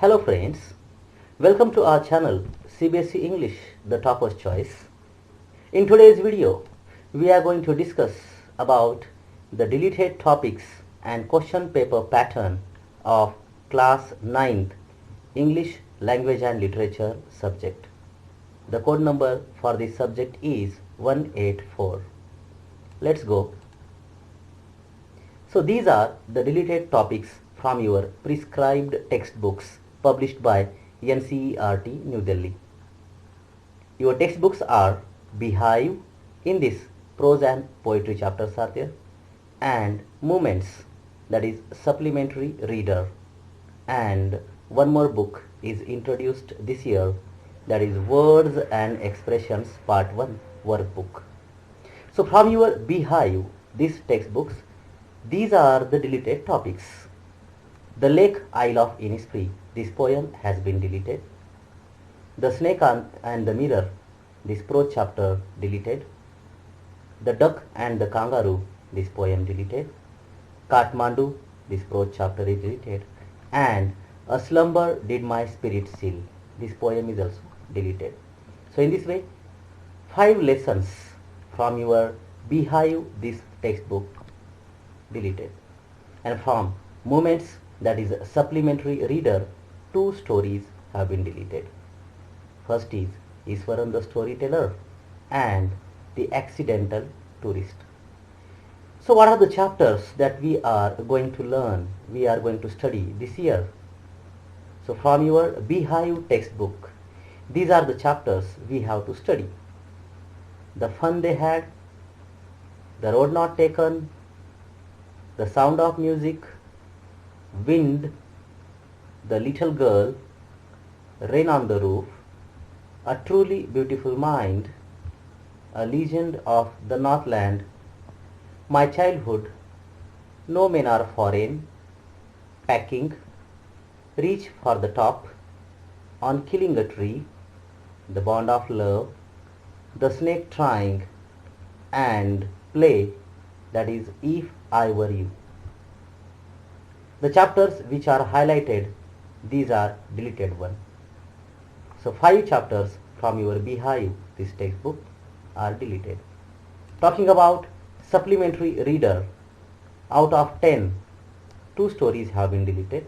Hello friends, welcome to our channel CBSE English, the topper's choice. In today's video, we are going to discuss about the deleted topics and question paper pattern of class 9th English Language and Literature subject. The code number for this subject is 184. Let's go. So these are the deleted topics from your prescribed textbooks published by NCERT New Delhi. Your textbooks are Beehive, in this prose and poetry chapters are there, and Movements, that is supplementary reader, and one more book is introduced this year, that is Words and Expressions Part 1 workbook. So from your Beehive, these textbooks, these are the deleted topics. The Lake Isle of Innisfree, this poem has been deleted. The Snake and the Mirror, this prose chapter deleted. The Duck and the Kangaroo, this poem deleted. Kathmandu, this prose chapter is deleted. And A Slumber Did My Spirit Seal, this poem is also deleted. So in this way, 5 lessons from your Beehive, this textbook deleted. And from Moments, that is supplementary reader, 2 stories have been deleted. First is Iswaran the Storyteller and The Accidental Tourist. So what are the chapters that we are going to learn, we are going to study this year? So from your Beehive textbook, these are the chapters we have to study. The Fun They Had, The Road Not Taken, The Sound of Music, Wind, The Little Girl, Rain on the Roof, A Truly Beautiful Mind, A Legend of the Northland, My Childhood, No Men Are Foreign, Packing, Reach for the Top, On Killing a Tree, The Bond of Love, The Snake Trying, and Play, that is If I Were You. The chapters which are highlighted, these are deleted one. So 5 chapters from your Beehive, this textbook, are deleted. Talking about supplementary reader, out of 10, 2 stories have been deleted.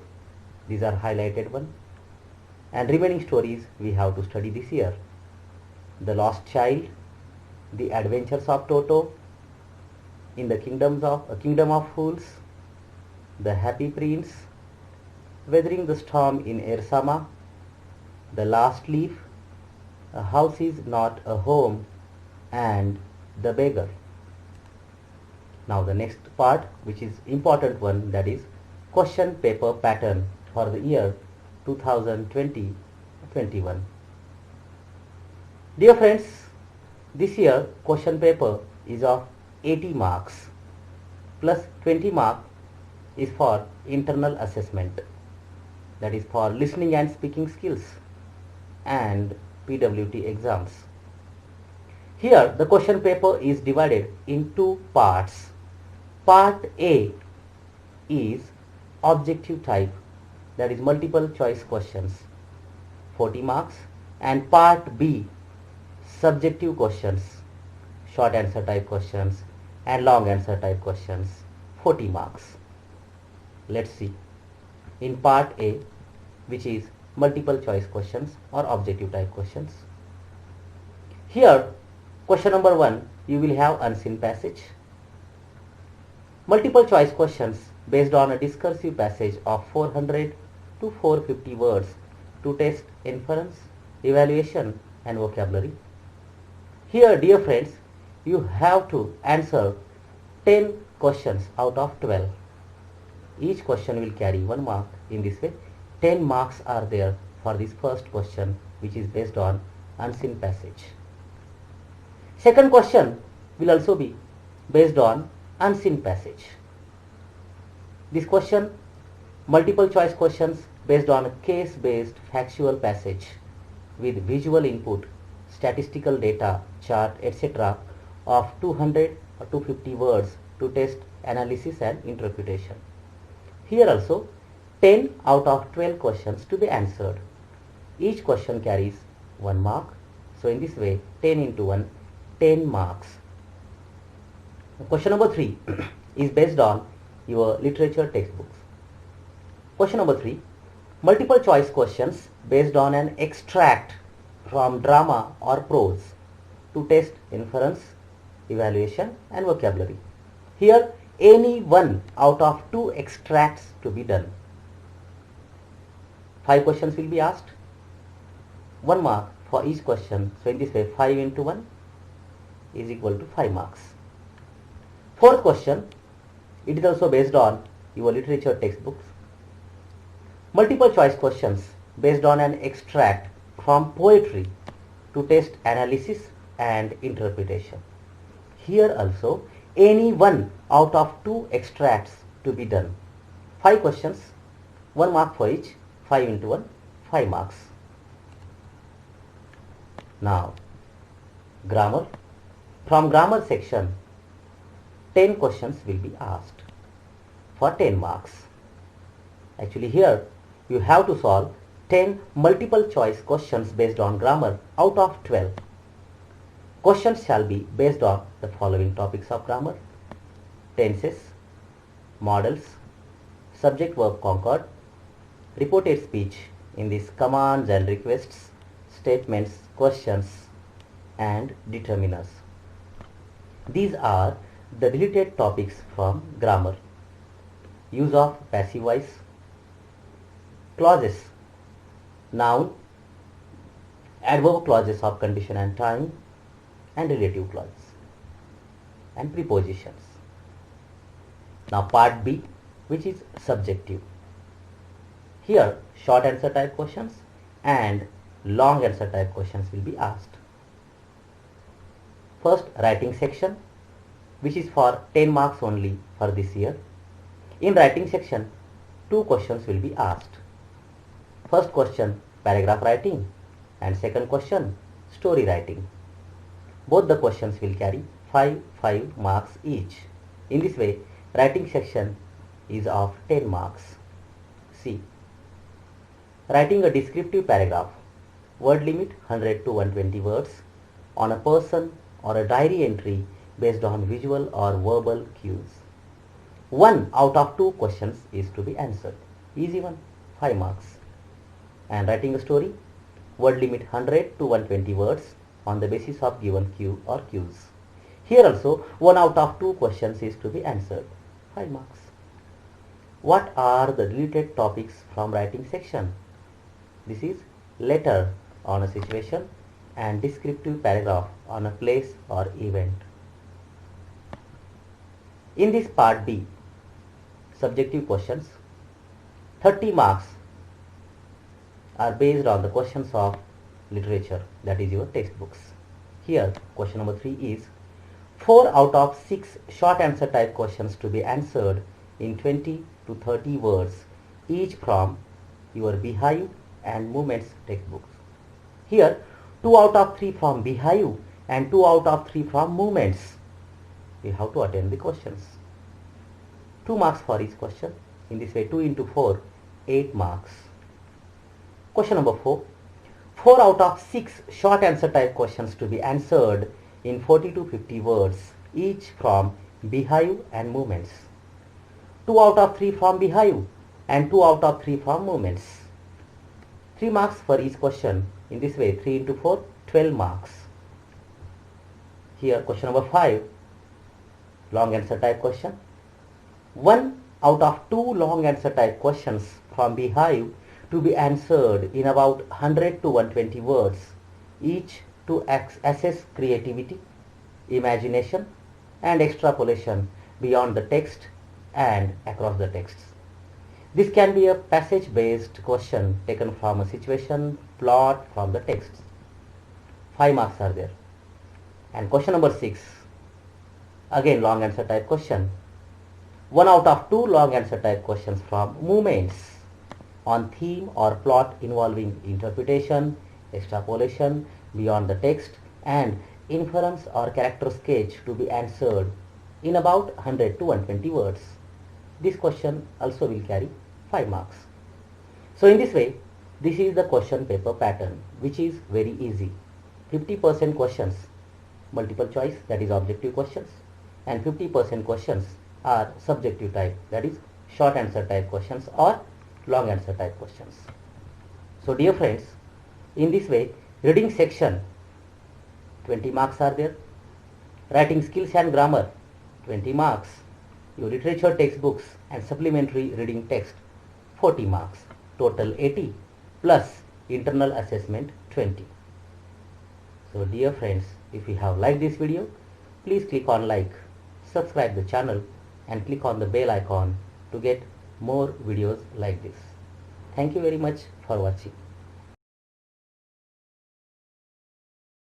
These are highlighted one. And remaining stories we have to study this year. The Lost Child, The Adventures of Toto, In the Kingdom of Fools, The Happy Prince, Weathering the Storm in Ersama, The Last Leaf, A House is Not a Home, and The Beggar. Now the next part, which is important one, that is question paper pattern for the year 2020-21. Dear friends, this year question paper is of 80 marks plus 20 marks is for internal assessment, that is for listening and speaking skills and PWT exams. Here the question paper is divided in 2 parts. Part A is objective type, that is multiple choice questions, 40 marks, and part B subjective questions, short answer type questions and long answer type questions, 40 marks. Let's see. In part A, which is multiple choice questions or objective type questions. Here, question number 1, you will have unseen passage. Multiple choice questions based on a discursive passage of 400 to 450 words to test inference, evaluation and vocabulary. Here, dear friends, you have to answer 10 questions out of 12. Each question will carry 1 mark. In this way, 10 marks are there for this first question, which is based on unseen passage. Second question will also be based on unseen passage. This question, multiple choice questions based on a case-based factual passage with visual input, statistical data, chart, etc. of 200 or 250 words to test analysis and interpretation. Here also 10 out of 12 questions to be answered. Each question carries 1 mark. So in this way, 10 into 1, 10 marks. Question number 3 is based on your literature textbooks. Question number 3, multiple choice questions based on an extract from drama or prose to test inference, evaluation and vocabulary. Here, any one out of 2 extracts to be done. 5 questions will be asked. 1 mark for each question. So in this way, 5 into 1 is equal to 5 marks. Fourth question, it is also based on your literature textbooks. Multiple choice questions based on an extract from poetry to test analysis and interpretation. Here also, any one out of 2 extracts to be done. 5 questions, 1 mark for each, 5 into 1, 5 marks. Now, grammar. From grammar section, 10 questions will be asked for 10 marks. Actually here, you have to solve 10 multiple choice questions based on grammar out of 12. Questions shall be based on the following topics of grammar: tenses, models, subject-verb concord, reported speech in these commands and requests, statements, questions, and determiners. These are the deleted topics from grammar. Use of passive voice, clauses, noun, adverb clauses of condition and time, and relative clauses, and prepositions. Now part B, which is subjective. Here short answer type questions and long answer type questions will be asked. First, writing section, which is for 10 marks only for this year. In writing section, 2 questions will be asked. First question, paragraph writing, and second question, story writing. Both the questions will carry 5 marks each. In this way, writing section is of 10 marks. C. Writing a descriptive paragraph. Word limit 100 to 120 words on a person or a diary entry based on visual or verbal cues. 1 out of 2 questions is to be answered. Easy one, 5 marks. And writing a story. Word limit 100 to 120 words on the basis of given cue or cues. Here also 1 out of 2 questions is to be answered. 5 marks. What are the deleted topics from writing section? This is letter on a situation and descriptive paragraph on a place or event. In this part B, subjective questions, 30 marks are based on the questions of literature, that is your textbooks. Here question number 3 is 4 out of 6 short answer type questions to be answered in 20 to 30 words, each from your Beehive and Movements textbooks. Here 2 out of 3 from Beehive and 2 out of 3 from Movements. We have to attend the questions. 2 marks for each question. In this way, 2 into 4, 8 marks. Question number 4. 4 out of 6 short answer type questions to be answered in 40 to 50 words, each from Beehive and Movements. 2 out of 3 from Beehive and 2 out of 3 from Movements. 3 marks for each question. In this way, 3 into 4, 12 marks. Here question number 5, long answer type question. 1 out of 2 long answer type questions from Beehive to be answered in about 100 to 120 words, each to assess creativity, imagination and extrapolation beyond the text and across the texts. This can be a passage based question taken from a situation, plot from the text. 5 marks are there. And question number 6, again long answer type question. 1 out of 2 long answer type questions from Movements on theme or plot involving interpretation, extrapolation beyond the text and inference or character sketch to be answered in about 100 to 120 words. This question also will carry 5 marks. So in this way, this is the question paper pattern, which is very easy. 50% questions multiple choice, that is objective questions, and 50% questions are subjective type, that is short answer type questions or long answer type questions. So dear friends, in this way, reading section 20 marks are there, writing skills and grammar 20 marks, your literature textbooks and supplementary reading text 40 marks, total 80 plus internal assessment 20. So dear friends, if you have liked this video, please click on like, subscribe the channel and click on the bell icon to get more videos like this. Thank you very much for watching.